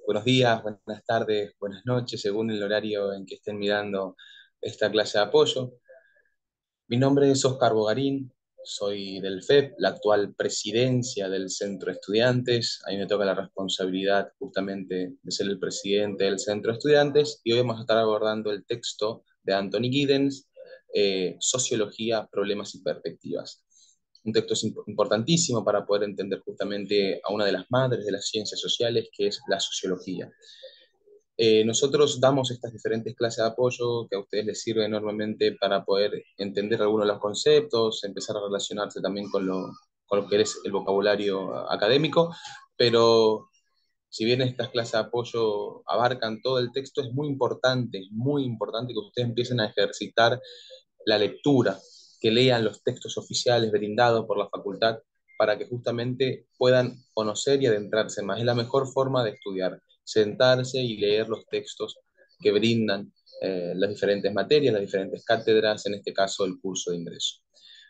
Buenos días, buenas tardes, buenas noches, según el horario en que estén mirando esta clase de apoyo. Mi nombre es Oscar Bogarín, soy del FEP, la actual presidencia del Centro de Estudiantes. A mí me toca la responsabilidad justamente de ser el presidente del Centro de Estudiantes y hoy vamos a estar abordando el texto de Anthony Giddens, Sociología, Problemas y Perspectivas. Un texto importantísimo para poder entender justamente a una de las madres de las ciencias sociales, que es la sociología. Nosotros damos estas diferentes clases de apoyo que a ustedes les sirven enormemente para poder entender algunos de los conceptos, empezar a relacionarse también con lo que es el vocabulario académico, pero si bien estas clases de apoyo abarcan todo el texto, es muy importante que ustedes empiecen a ejercitar la lectura, que lean los textos oficiales brindados por la facultad para que justamente puedan conocer y adentrarse más. Es la mejor forma de estudiar, sentarse y leer los textos que brindan las diferentes materias, las diferentes cátedras, en este caso el curso de ingreso.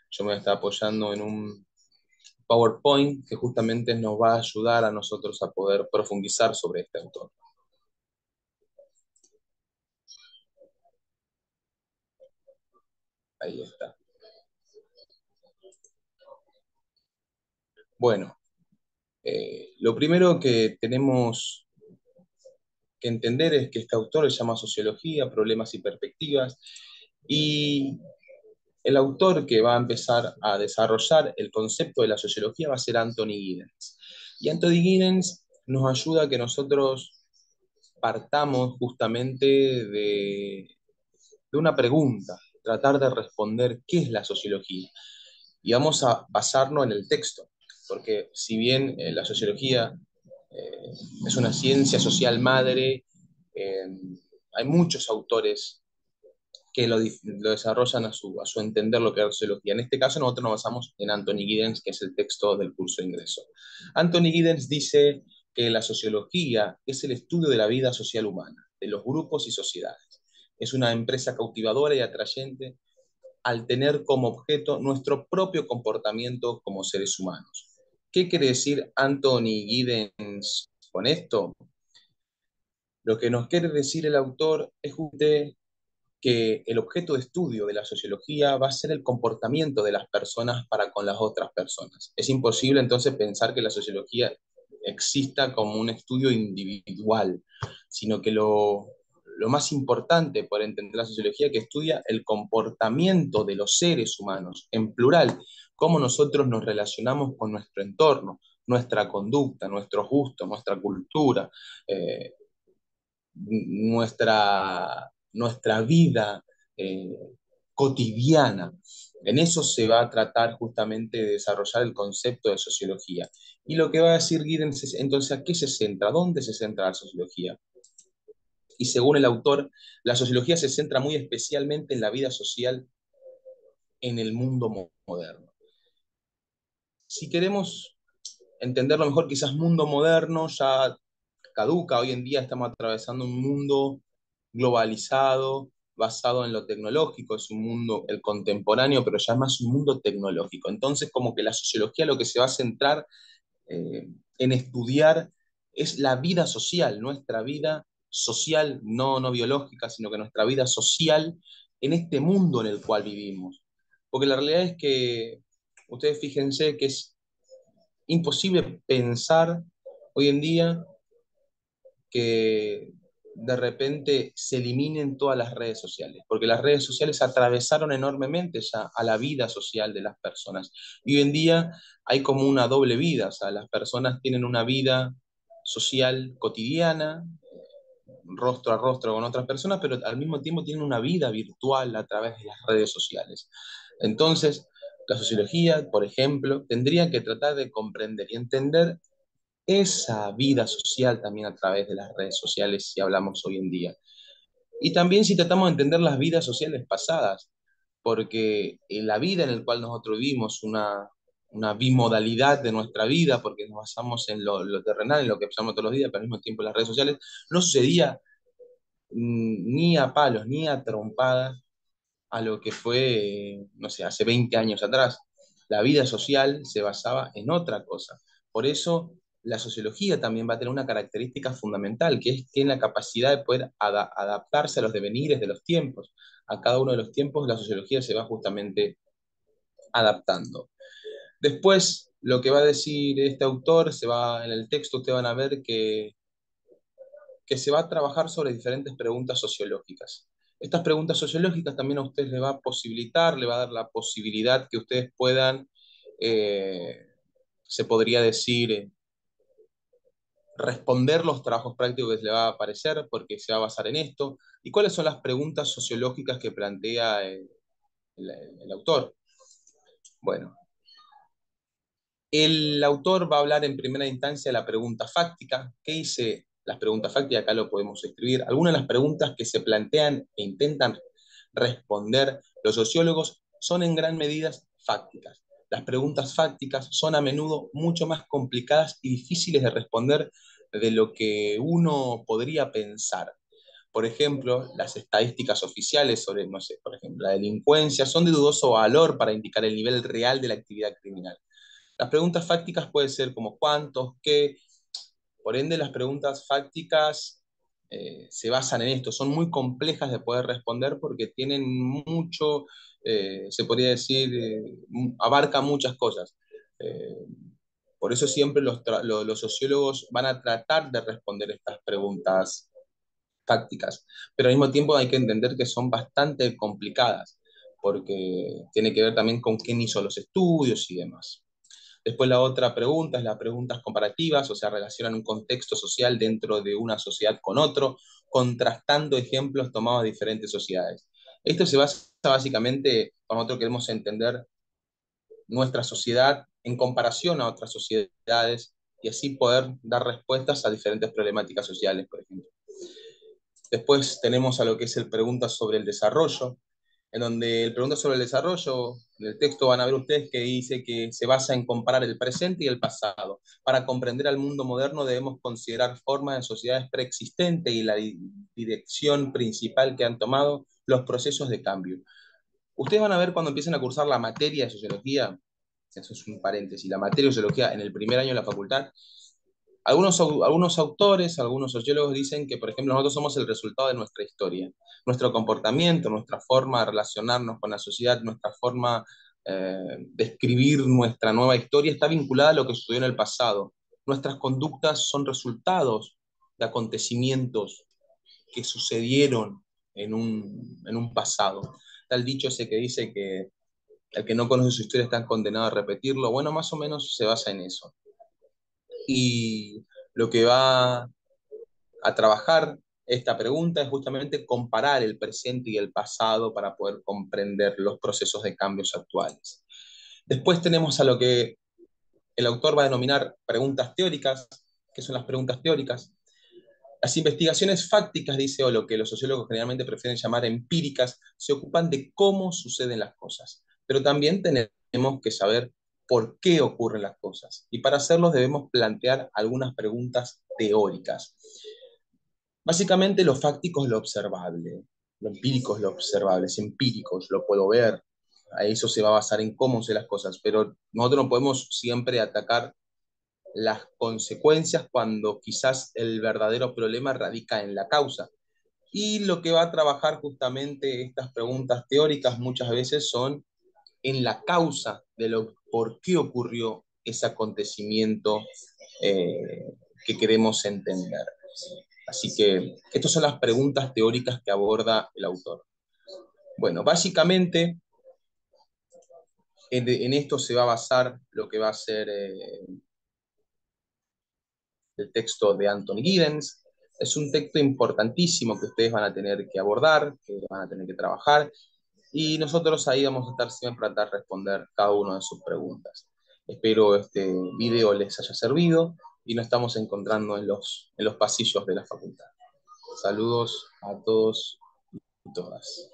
Yo me voy a estar apoyando en un PowerPoint que justamente nos va a ayudar a nosotros a poder profundizar sobre este autor. Ahí está. Bueno, lo primero que tenemos que entender es que este autor se llama Sociología, Problemas y Perspectivas, y el autor que va a empezar a desarrollar el concepto de la sociología va a ser Anthony Giddens. Y Anthony Giddens nos ayuda a que nosotros partamos justamente de una pregunta, tratar de responder qué es la sociología. Y vamos a basarnos en el texto, porque si bien la sociología eh, es una ciencia social madre, eh, hay muchos autores que lo desarrollan a su entender lo que es la sociología. En este caso nosotros nos basamos en Anthony Giddens, que es el texto del curso de ingreso. Anthony Giddens dice que la sociología es el estudio de la vida social humana, de los grupos y sociedades. Es una empresa cautivadora y atrayente al tener como objeto nuestro propio comportamiento como seres humanos. ¿Qué quiere decir Anthony Giddens con esto? Lo que nos quiere decir el autor es justamente que el objeto de estudio de la sociología va a ser el comportamiento de las personas para con las otras personas. Es imposible entonces pensar que la sociología exista como un estudio individual, sino que lo más importante por entender la sociología es que estudia el comportamiento de los seres humanos, en plural, cómo nosotros nos relacionamos con nuestro entorno, nuestra conducta, nuestros gustos, nuestra cultura, eh, nuestra vida eh, cotidiana. En eso se va a tratar justamente de desarrollar el concepto de sociología. Y lo que va a decir Giddens es, entonces, ¿a qué se centra? ¿Dónde se centra la sociología? Y según el autor, la sociología se centra muy especialmente en la vida social en el mundo moderno. Si queremos entenderlo mejor, quizás mundo moderno ya caduca. Hoy en día estamos atravesando un mundo globalizado, basado en lo tecnológico, es un mundo, el contemporáneo, pero ya es más un mundo tecnológico. Entonces, como que la sociología lo que se va a centrar en estudiar es la vida social, nuestra vida social, no biológica, sino que nuestra vida social en este mundo en el cual vivimos. Porque la realidad es que ustedes fíjense que es imposible pensar hoy en día que de repente se eliminen todas las redes sociales, porque las redes sociales atravesaron enormemente ya a la vida social de las personas. Y hoy en día hay como una doble vida, o sea, las personas tienen una vida social cotidiana, rostro a rostro con otras personas, pero al mismo tiempo tienen una vida virtual a través de las redes sociales. Entonces, la sociología, por ejemplo, tendría que tratar de comprender y entender esa vida social también a través de las redes sociales, si hablamos hoy en día. Y también si tratamos de entender las vidas sociales pasadas, porque en la vida en la cual nosotros vivimos, una bimodalidad de nuestra vida, porque nos basamos en lo terrenal, en lo que pasamos todos los días, pero al mismo tiempo en las redes sociales, no sucedía ni a palos, ni a trompadas a lo que fue, no sé, hace 20 años atrás. La vida social se basaba en otra cosa. Por eso la sociología también va a tener una característica fundamental, que es que tiene la capacidad de poder adaptarse a los devenires de los tiempos. A cada uno de los tiempos la sociología se va justamente adaptando. Después, lo que va a decir este autor, en el texto ustedes van a ver que se va a trabajar sobre diferentes preguntas sociológicas. Estas preguntas sociológicas también a ustedes les va a posibilitar, le va a dar la posibilidad que ustedes puedan, eh, se podría decir, responder los trabajos prácticos que les va a aparecer, porque se va a basar en esto, y cuáles son las preguntas sociológicas que plantea el autor. Bueno, el autor va a hablar en primera instancia de la pregunta fáctica. ¿Qué dice las preguntas fácticas? Acá lo podemos escribir. Algunas de las preguntas que se plantean e intentan responder los sociólogos son en gran medida fácticas. Las preguntas fácticas son a menudo mucho más complicadas y difíciles de responder de lo que uno podría pensar. Por ejemplo, las estadísticas oficiales sobre, no sé, por ejemplo, la delincuencia son de dudoso valor para indicar el nivel real de la actividad criminal. Las preguntas fácticas pueden ser como cuántos, qué. Por ende, las preguntas fácticas se basan en esto. Son muy complejas de poder responder porque tienen mucho, se podría decir, abarca muchas cosas. Eh, por eso siempre los sociólogos van a tratar de responder estas preguntas fácticas, pero al mismo tiempo hay que entender que son bastante complicadas, porque tiene que ver también con quién hizo los estudios y demás. Después la otra pregunta es las preguntas comparativas, o sea, relacionan un contexto social dentro de una sociedad con otro, contrastando ejemplos tomados de diferentes sociedades. Esto se basa básicamente cuando nosotros queremos entender nuestra sociedad en comparación a otras sociedades y así poder dar respuestas a diferentes problemáticas sociales, por ejemplo. Después tenemos a lo que es el preguntas sobre el desarrollo, en donde el pregunta sobre el desarrollo, en el texto van a ver ustedes que dice que se basa en comparar el presente y el pasado. Para comprender al mundo moderno debemos considerar formas de sociedades preexistentes y la dirección principal que han tomado los procesos de cambio. Ustedes van a ver cuando empiecen a cursar la materia de sociología, eso es un paréntesis, la materia de sociología en el primer año de la facultad, algunos autores, algunos sociólogos dicen que, por ejemplo, nosotros somos el resultado de nuestra historia. Nuestro comportamiento, nuestra forma de relacionarnos con la sociedad, nuestra forma de escribir nuestra nueva historia está vinculada a lo que sucedió en el pasado. Nuestras conductas son resultados de acontecimientos que sucedieron en un pasado. Tal dicho ese que dice que el que no conoce su historia está condenado a repetirlo. Bueno, más o menos se basa en eso. Y lo que va a trabajar esta pregunta es justamente comparar el presente y el pasado para poder comprender los procesos de cambios actuales. Después tenemos a lo que el autor va a denominar preguntas teóricas. ¿Qué son las preguntas teóricas? Las investigaciones fácticas, dice, o lo que los sociólogos generalmente prefieren llamar empíricas, se ocupan de cómo suceden las cosas, pero también tenemos que saber por qué ocurren las cosas. Y para hacerlo debemos plantear algunas preguntas teóricas. Básicamente lo fáctico es lo observable, lo empírico es lo observable, es empírico, yo lo puedo ver, a eso se va a basar en cómo se las cosas, pero nosotros no podemos siempre atacar las consecuencias cuando quizás el verdadero problema radica en la causa. Y lo que va a trabajar justamente estas preguntas teóricas muchas veces son en la causa de lo por qué ocurrió ese acontecimiento que queremos entender. Así que estas son las preguntas teóricas que aborda el autor. Bueno, básicamente en esto se va a basar lo que va a ser el texto de Anthony Giddens. Es un texto importantísimo que ustedes van a tener que abordar, que van a tener que trabajar, y nosotros ahí vamos a estar siempre para tratar de responder cada una de sus preguntas. Espero este video les haya servido y nos estamos encontrando en los pasillos de la facultad. Saludos a todos y todas.